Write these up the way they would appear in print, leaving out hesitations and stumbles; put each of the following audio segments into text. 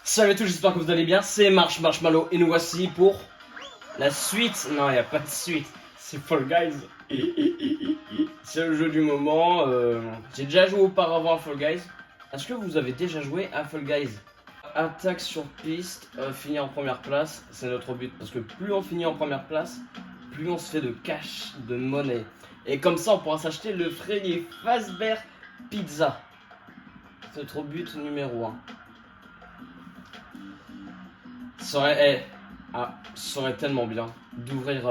Salut à tous, j'espère que vous allez bien, c'est Marshmallow et nous voici pour la suite. Non, il n'y a pas de suite, c'est Fall Guys. C'est le jeu du moment. J'ai déjà joué auparavant à Fall Guys. Est-ce que vous avez déjà joué à Fall Guys? Attaque sur piste, finir en première place, c'est notre but. Parce que plus on finit en première place, plus on se fait de cash, de monnaie. Et comme ça, on pourra s'acheter le Freddy Fazbear Pizza. C'est notre but numéro 1. Ça aurait, ça aurait tellement bien d'ouvrir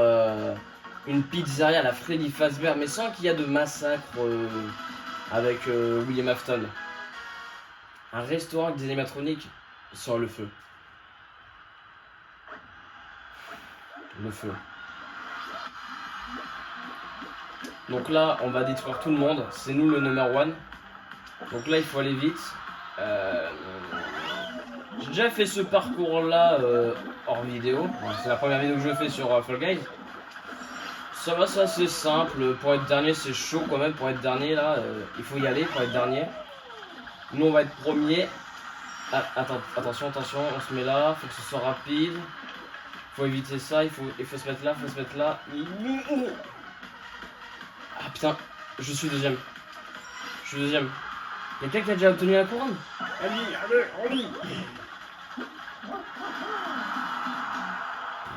une pizzeria à la Freddy Fazbear, mais sans qu'il y ait de massacre avec William Afton. Un restaurant avec des animatroniques sur le feu. Le feu. Donc là, on va détruire tout le monde. C'est nous le number one. Donc là, il faut aller vite. J'ai déjà fait ce parcours-là hors vidéo. C'est la première vidéo que je fais sur Fall Guys. Ça va, c'est assez simple. Pour être dernier, c'est chaud quand même. Pour être dernier, là, il faut y aller pour être dernier. Nous, on va être premier. Ah, attention, on se met là. Faut que ce soit rapide. Faut éviter ça. Il faut se mettre là, Ah putain, je suis deuxième. Il y a quelqu'un qui a déjà obtenu la couronne? Allez.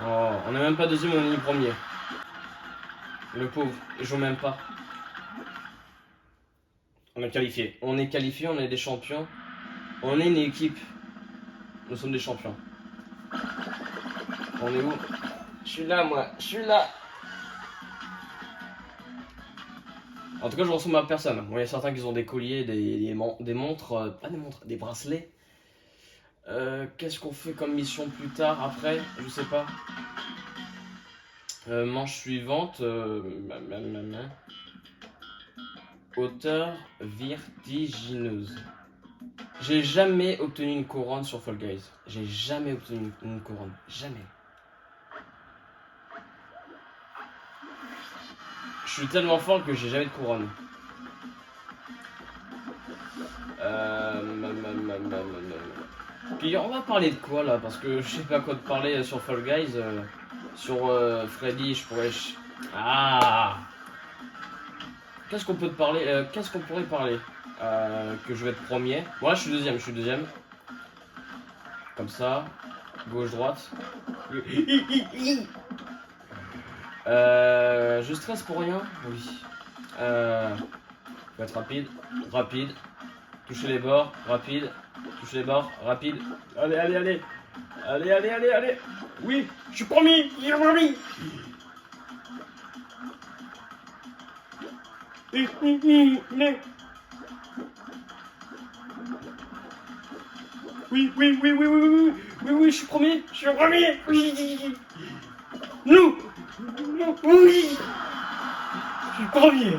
Oh, on n'est même pas deuxième, on est ni premier. Le pauvre, il joue même pas. On est qualifié, on est des champions. On est une équipe. Nous sommes des champions. On est où? Je suis là. En tout cas, je ressemble à personne. Bon, il y a certains qui ont des colliers, des montres, pas des montres, des bracelets. Qu'est-ce qu'on fait comme mission plus tard après? Je sais pas. Manche suivante. Hauteur vertigineuse. J'ai jamais obtenu une couronne sur Fall Guys. J'ai jamais obtenu une couronne. Jamais. Je suis tellement fort que j'ai jamais de couronne. Puis on va parler de quoi là? Parce que je sais pas quoi de parler sur Fall Guys. Sur Freddy, je pourrais. Ah! Qu'est-ce qu'on peut te parler? Qu'est-ce qu'on pourrait parler? Que je vais être premier. Moi, je suis deuxième. Comme ça. Gauche, droite. Je stresse pour rien? Oui. Faut être rapide. Toucher les bords, rapide. Allez. Oui, je suis promis. Oui, je suis premier. Oui. Non, oui. Je suis premier.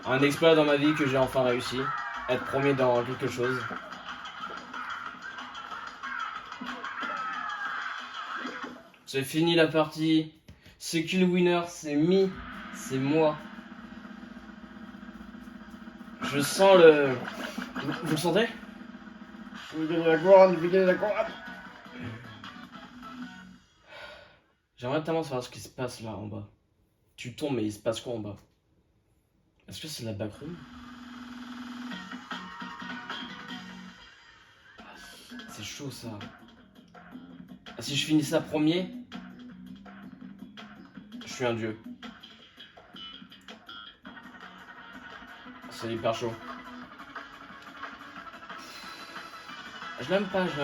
Un exploit dans ma vie que j'ai enfin réussi. Être premier dans quelque chose. C'est fini la partie. C'est qui le winner? C'est moi. Je sens le... Vous le sentez? Je vais gagner la couronne. J'aimerais tellement savoir ce qui se passe là en bas. Tu tombes mais il se passe quoi en bas? Est-ce que c'est la backroom? C'est chaud ça. Ah, si je finis ça premier, je suis un dieu. C'est hyper chaud. Je l'aime pas. Je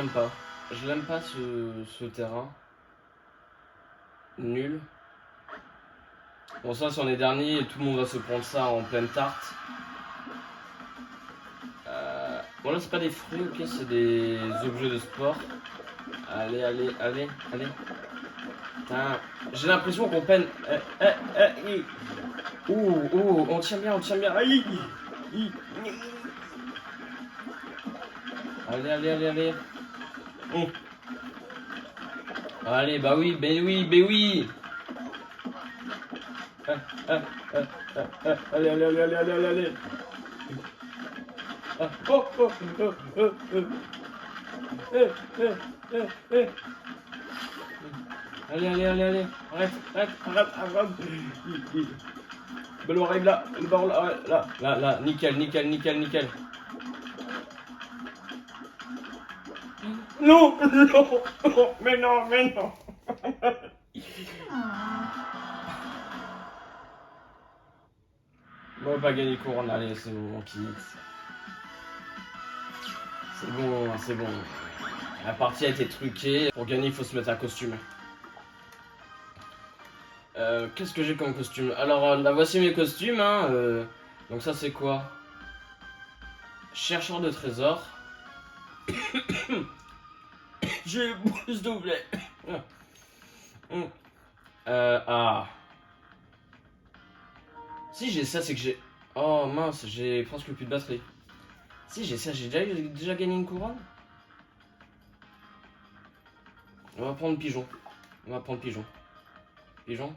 l'aime pas ce terrain. Nul. Bon, ça, si on est dernier, tout le monde va se prendre ça en pleine tarte. Bon, là, c'est pas des fruits, ok, c'est des objets de sport. Allez. Putain, j'ai l'impression qu'on peine. On tient bien. Allez. Allez, bah oui. Allez. Oh, oh, oh, oh, oh. Eh. Allez. Arrête. Ballon arrive là. Le ballon là. Nickel. Non. Mais non. Bon, on va pas gagner couronne. Allez, c'est bon, on quitte. C'est bon. La partie a été truquée. Pour gagner, il faut se mettre un costume. Qu'est-ce que j'ai comme costume? Alors, là, voici mes costumes. Hein, donc ça, c'est quoi? Chercheur de trésors. J'ai plus doublé. Si j'ai ça, c'est que j'ai... Oh mince, j'ai presque plus de batterie. Si j'ai ça, j'ai déjà gagné une couronne. On va prendre pigeon. Pigeon.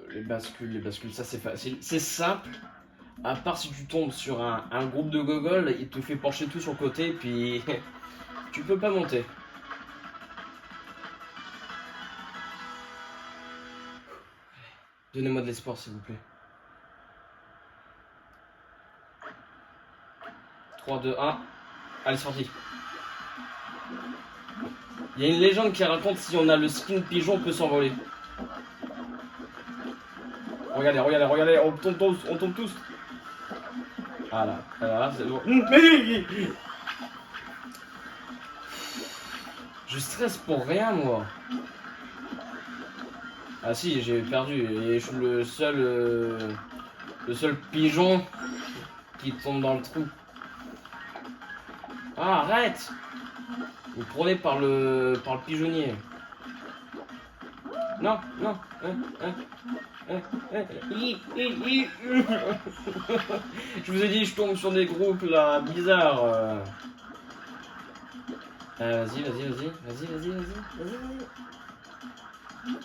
Les bascules, ça c'est facile. C'est simple. À part si tu tombes sur un groupe de gogoles, il te fait pencher tout sur le côté, puis tu peux pas monter. Donnez-moi de l'espoir, s'il vous plaît. 3, 2, 1. Allez, sorti. Il y a une légende qui raconte si on a le skin pigeon, on peut s'envoler. Regardez, on tombe tous. Voilà, c'est bon. Je stresse pour rien, moi. Ah si, j'ai perdu. Et je suis le seul pigeon qui tombe dans le trou. Ah, arrête! Vous prenez par le pigeonnier. Non. Je vous ai dit, je tombe sur des groupes là, bizarres. Vas-y.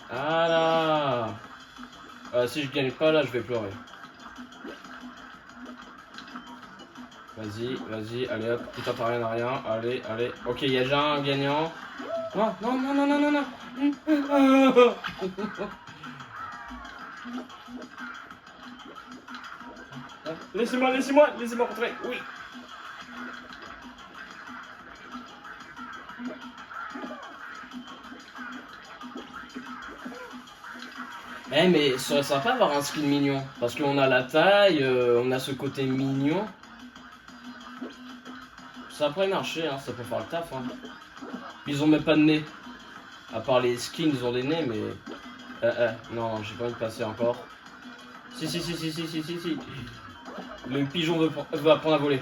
Ah là. Si je gagne pas là, je vais pleurer. Vas-y, allez hop, tu t'attends rien à rien, allez. Ok, il y a déjà un gagnant. Non. Laissez-moi rentrer, oui. Mais ce serait sympa d'avoir un skin mignon. Parce qu'on a la taille, on a ce côté mignon. Ça pourrait marcher, hein, ça peut faire le taf. Hein. Ils ont même pas de nez. À part les skins, ils ont des nez, mais... non, j'ai pas envie de passer encore. Si. Le pigeon veut apprendre à voler.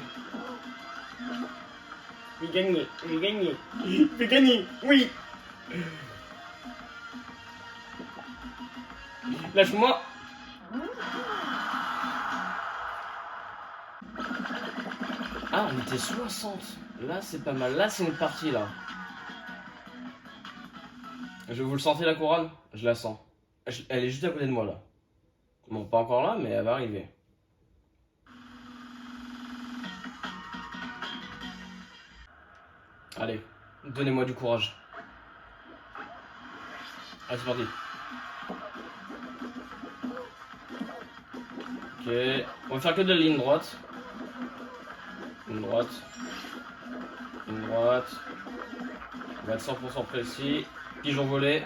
Je vais gagner, oui. Lâche-moi. Ah, on était 60. Là, c'est pas mal. Là, c'est une partie, là. Vous le sentez, la couronne? Je la sens. Elle est juste à côté de moi, là. Bon, pas encore là, mais elle va arriver. Allez, donnez-moi du courage. Allez, c'est parti. Ok, on va faire que de la ligne droite. Ligne droite. On va être 100% précis. Pigeon volé.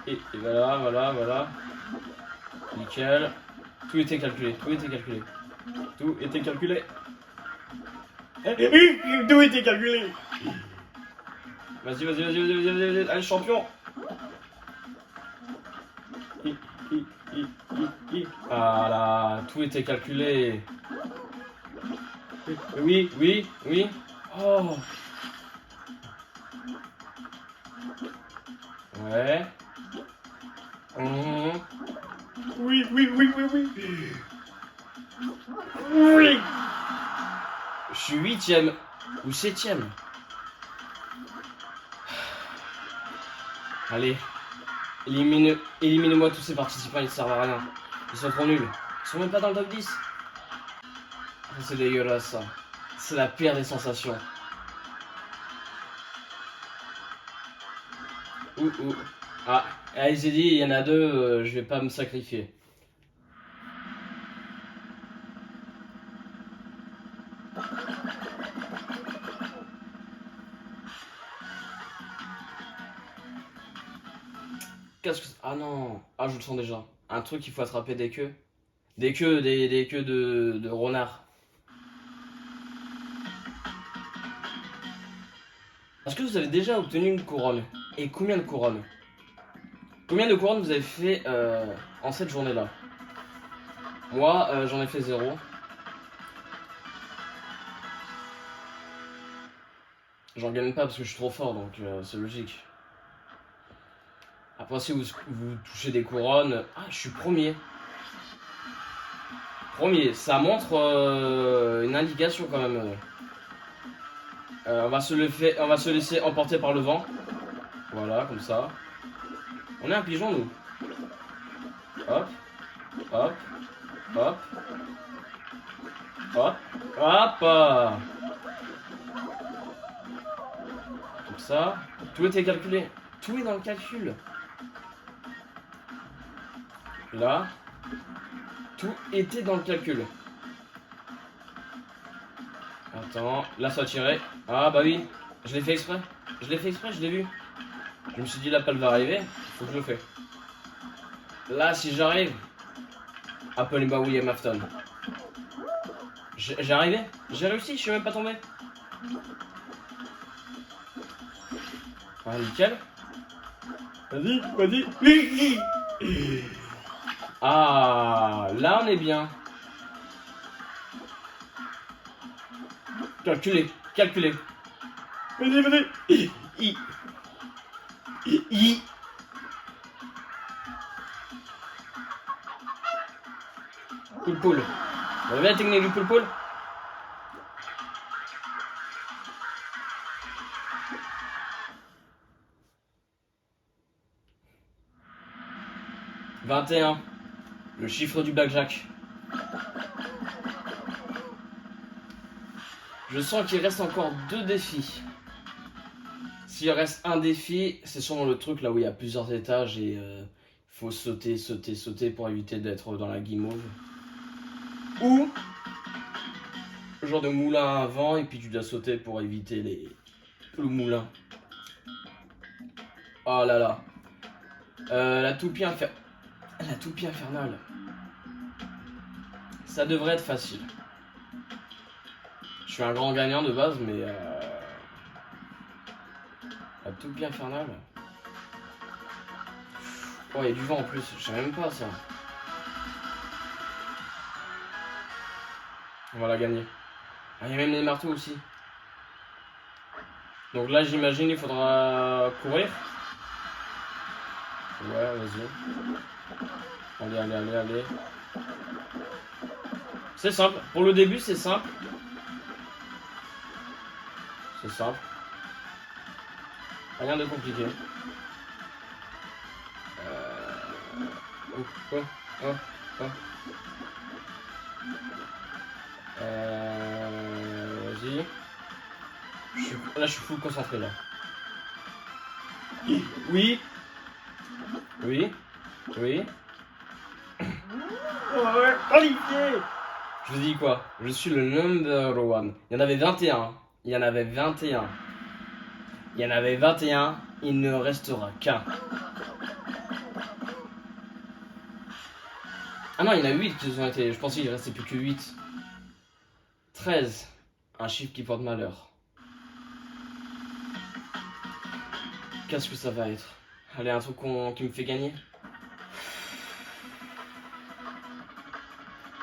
Et voilà. Nickel. Tout était calculé. Vas-y. Allez, champion. Voilà, tout était calculé. Oui. Oh. Ouais. Oui. Je suis 8ème ou 7ème. Allez. Éliminez-moi tous ces participants, ils servent à rien. Ils sont trop nuls. Ils sont même pas dans le top 10. C'est dégueulasse ça. C'est la pire des sensations. Ouh. Ah, il s'est dit, il y en a deux, je vais pas me sacrifier. Qu'est-ce que c'est? Ah non. Ah, je le sens déjà. Un truc, il faut attraper des queues. Des queues de renard. Est-ce que vous avez déjà obtenu une couronne? Et combien de couronnes? Combien de couronnes vous avez fait en cette journée-là? Moi, j'en ai fait 0. J'en gagne pas parce que je suis trop fort, donc c'est logique. Après, si vous touchez des couronnes... Ah, je suis premier. Premier, ça montre une indication quand même. On va se laisser emporter par le vent. Voilà, comme ça. On est un pigeon, nous. Hop. Hop. Hop. Hop. Hop. Comme ça. Tout était calculé. Tout est dans le calcul. Là. Tout était dans le calcul. Attends. Là, ça a tiré. Ah, bah oui. Je l'ai fait exprès. Je l'ai vu. Je me suis dit, la pelle va arriver. Faut que je le fais. Là, si j'arrive. Appelez-moi William Afton. J'ai arrivé. J'ai réussi. Je suis même pas tombé. Ah, nickel. Vas-y. Ah, là on est bien. Calculé. Vas-y. Poule. Vous avez la technique du poule? « 21. Le chiffre du blackjack. Je sens qu'il reste encore 2 défis. S'il reste un défi, c'est sûrement le truc là où il y a plusieurs étages et il faut sauter pour éviter d'être dans la guimauve. Ou genre de moulin à vent et puis tu dois sauter pour éviter le moulin. Oh là là. La toupie infernale. Ça devrait être facile. Je suis un grand gagnant de base, mais la toupie infernale. Oh, il y a du vent en plus, je savais même pas ça. On va la gagner. Ah, il y a même des marteaux aussi. Donc là, j'imagine, il faudra courir. Ouais, vas-y. Allez. C'est simple. Pour le début, c'est simple. Rien de compliqué. Vas-y. Là, je suis full concentré là. Oui. Je vous dis quoi? Je suis le number one. Il y en avait 21. Il ne restera qu'un. Ah non, il y en a 8 qui ont été. Je pensais qu'il restait plus que 8. 13. Un chiffre qui porte malheur. Qu'est-ce que ça va être? Allez, un truc qui me fait gagner.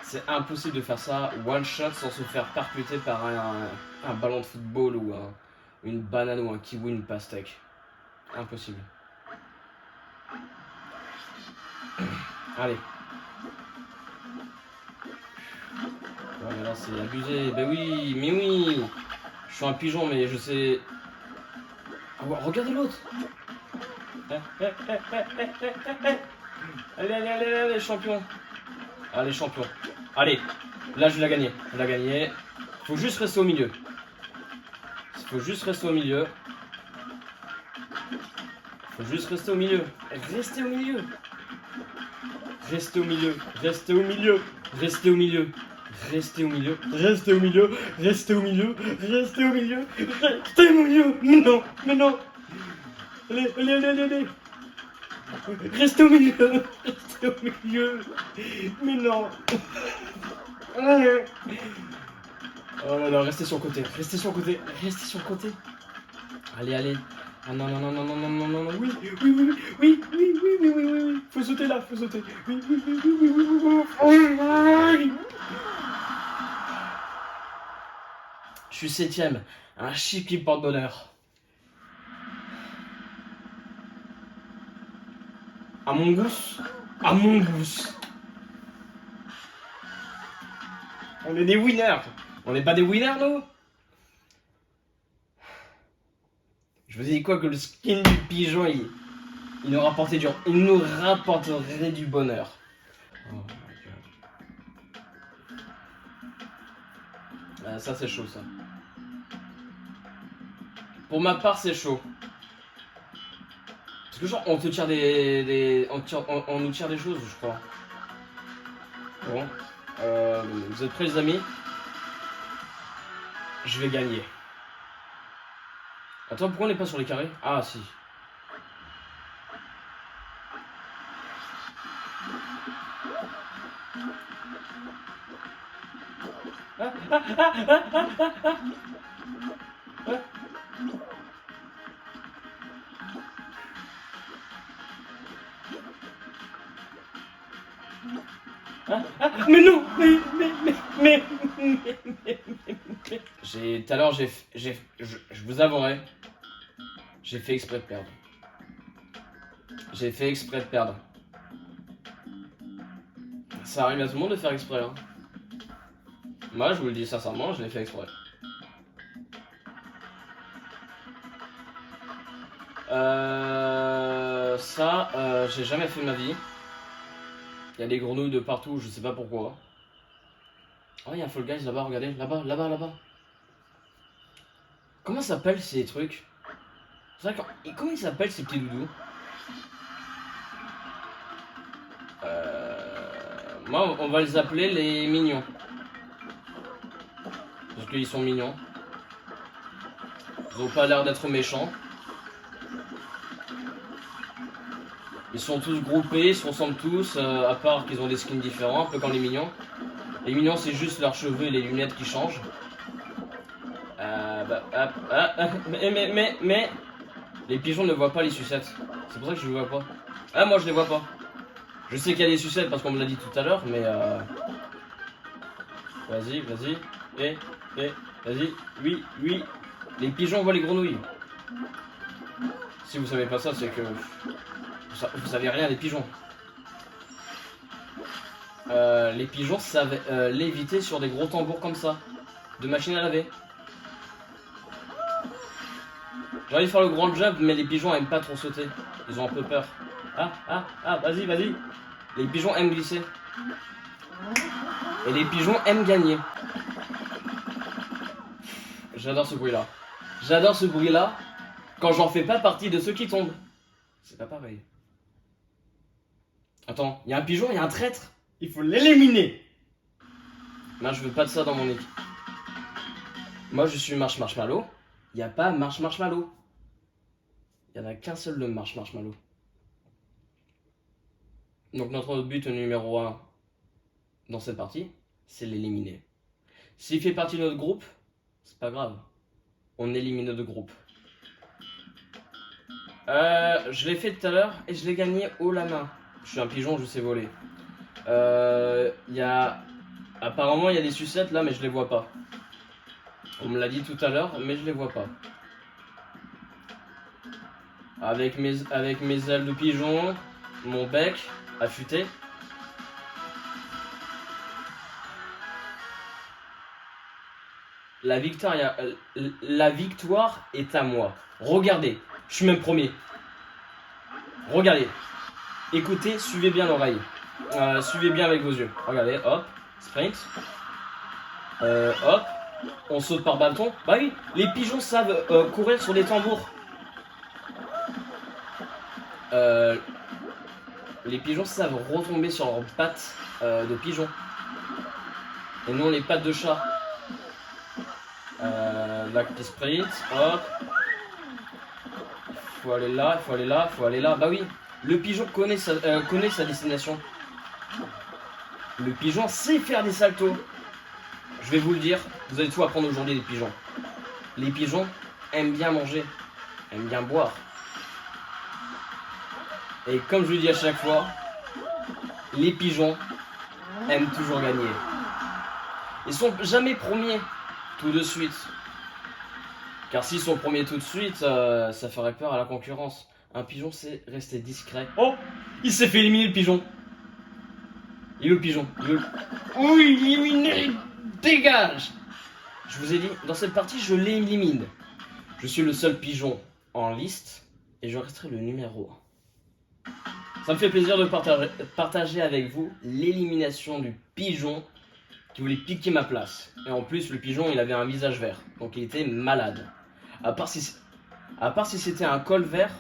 C'est impossible de faire ça one shot sans se faire percuter par un ballon de football ou une banane ou un kiwi, une pastèque. Impossible. Allez. Ouais, mais là c'est abusé. Ben oui, mais oui. Je suis un pigeon, mais je sais. Ah ouais, regardez l'autre. Allez, allez, allez, allez, champion. Allez, champion. Allez, là je l'ai gagné. Je l'ai gagné. Faut juste rester au milieu. Faut juste rester au milieu. Faut juste rester au milieu. Restez au milieu. Restez au milieu. Restez au milieu. Restez au milieu. Restez au milieu. Restez au milieu. Restez au milieu. Restez au milieu. Restez au milieu. Mais non. Mais non. Allez, allez, allez, allez, allez. Restez au milieu. Restez au milieu. Mais non. Oh là là, restez sur le côté. Restez sur le côté. Restez sur le côté. Allez, allez. Ah non, non, non, non, non, non, non, non, non, oui, oui, oui, oui, oui, oui, oui, oui, oui, oui, oui, faut sauter là, faut sauter. Oui, oui, oui, oui, oui, oui, oui, oui. Je suis 7ème, un chip qui porte bonheur. À mon goût, à mon goût. On est des winners. On n'est pas des winners, nous? Je vous ai dit quoi, que le skin du pigeon, il nous rapportait il nous rapporterait du bonheur. Oh my god. Ça c'est chaud ça. Pour ma part c'est chaud. Parce que genre on te tire on nous tire des choses je crois. Bon. Vous êtes prêts les amis? Je vais gagner. Attends, pourquoi on n'est pas sur les carrés? Ah si. Mais non, mais. Tout à l'heure, je vous avouerai, j'ai fait exprès de perdre. J'ai fait exprès de perdre. Ça arrive à tout le monde de faire exprès. Hein. Moi, je vous le dis sincèrement, je l'ai fait exprès. J'ai jamais fait de ma vie. Il y a des grenouilles de partout, je sais pas pourquoi. Oh, il y a un Fall Guys là-bas, regardez, là-bas, là-bas, là-bas. Comment s'appellent ces trucs? Comment ils s'appellent ces petits doudous? Moi, on va les appeler les mignons. Parce qu'ils sont mignons. Ils ont pas l'air d'être méchants. Ils sont tous groupés, ils se ressemblent tous, à part qu'ils ont des skins différents, un peu comme les mignons. Les mignons, c'est juste leurs cheveux et les lunettes qui changent. Mais les pigeons ne voient pas les sucettes. C'est pour ça que je les vois pas. Ah, moi je les vois pas. Je sais qu'il y a des sucettes parce qu'on me l'a dit tout à l'heure, mais vas-y, vas-y. Vas-y. Oui, oui. Les pigeons voient les grenouilles. Si vous savez pas ça, c'est que vous savez rien des pigeons. Les pigeons savent léviter sur des gros tambours comme ça, de machine à laver. J'ai envie de faire le grand jump, mais les pigeons aiment pas trop sauter. Ils ont un peu peur. Vas-y, vas-y. Les pigeons aiment glisser. Et les pigeons aiment gagner. J'adore ce bruit-là. J'adore ce bruit-là quand j'en fais pas partie de ceux qui tombent. C'est pas pareil. Attends, il y a un pigeon, il y a un traître. Il faut l'éliminer. Non, je veux pas de ça dans mon équipe. Moi, je suis Marshmallow. Il n'y a pas Marshmallow. Il n'y en a qu'un seul de Marshmallow. Donc notre but numéro 1 dans cette partie, c'est l'éliminer. S'il fait partie de notre groupe, c'est pas grave. On élimine notre groupe. Je l'ai fait tout à l'heure et je l'ai gagné haut la main. Je suis un pigeon, je sais voler. Apparemment, il y a des sucettes là, mais je les vois pas. On me l'a dit tout à l'heure, mais je les vois pas. Avec mes ailes de pigeon, mon bec affûté. La victoire est à moi. Regardez, je suis même premier. Regardez. Écoutez, suivez bien l'oreille. Suivez bien avec vos yeux. Regardez, hop, sprint. Hop, on saute par bâton. Bah oui, les pigeons savent courir sur des tambours. Les pigeons savent retomber sur leurs pattes de pigeon. Et non les pattes de chat. Là, petit sprint, hop. Faut aller là, faut aller là, faut aller là. Bah oui, le pigeon connaît sa destination. Le pigeon sait faire des saltos. Je vais vous le dire, vous allez tout apprendre aujourd'hui les pigeons. Les pigeons aiment bien manger, aiment bien boire. Et comme je le dis à chaque fois, les pigeons aiment toujours gagner. Ils sont jamais premiers tout de suite. Car s'ils sont premiers tout de suite, ça ferait peur à la concurrence. Un pigeon, c'est rester discret. Oh, il s'est fait éliminer le pigeon. Il est le pigeon. Oui, éliminé. Dégage. Je vous ai dit, dans cette partie, je l'élimine. Je suis le seul pigeon en liste et je resterai le numéro 1. Ça me fait plaisir de partager avec vous l'élimination du pigeon qui voulait piquer ma place. Et en plus, le pigeon, il avait un visage vert, donc il était malade. À part si c'était un col vert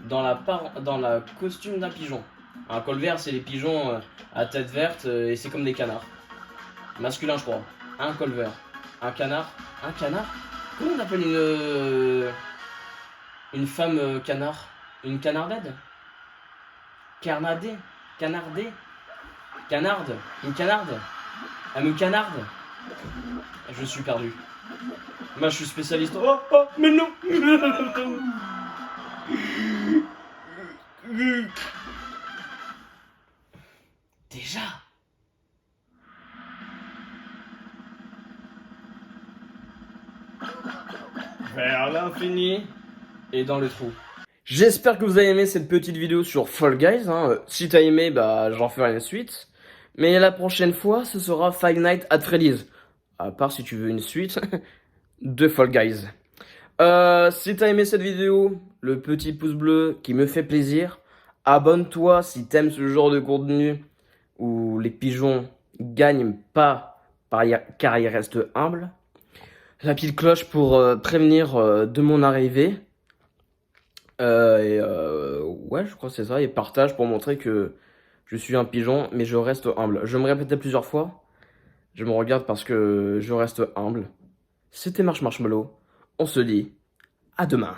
dans la costume d'un pigeon. Un col vert, c'est les pigeons à tête verte et c'est comme des canards. Masculin, je crois. Un col vert. Un canard. Un canard? Comment on appelle une femme canard? Une canardette? Carnadée? Canardée? Canarde? Une canarde? Elle me canarde? Je suis perdu. Moi, je suis spécialiste. Oh, oh, mais non! Déjà? Vers l'infini et dans le trou. J'espère que vous avez aimé cette petite vidéo sur Fall Guys. Si t'as aimé, bah j'en ferai une suite. Mais la prochaine fois, ce sera Five Nights at Freddy's. À part si tu veux une suite de Fall Guys. Si t'as aimé cette vidéo, le petit pouce bleu qui me fait plaisir. Abonne-toi si t'aimes ce genre de contenu où les pigeons gagnent pas car ils restent humbles. La petite cloche pour prévenir de mon arrivée. Ouais, je crois que c'est ça. Et partage pour montrer que je suis un pigeon, mais je reste humble. Je me répétais plusieurs fois. Je me regarde parce que je reste humble. C'était Marshmallow. On se dit à demain.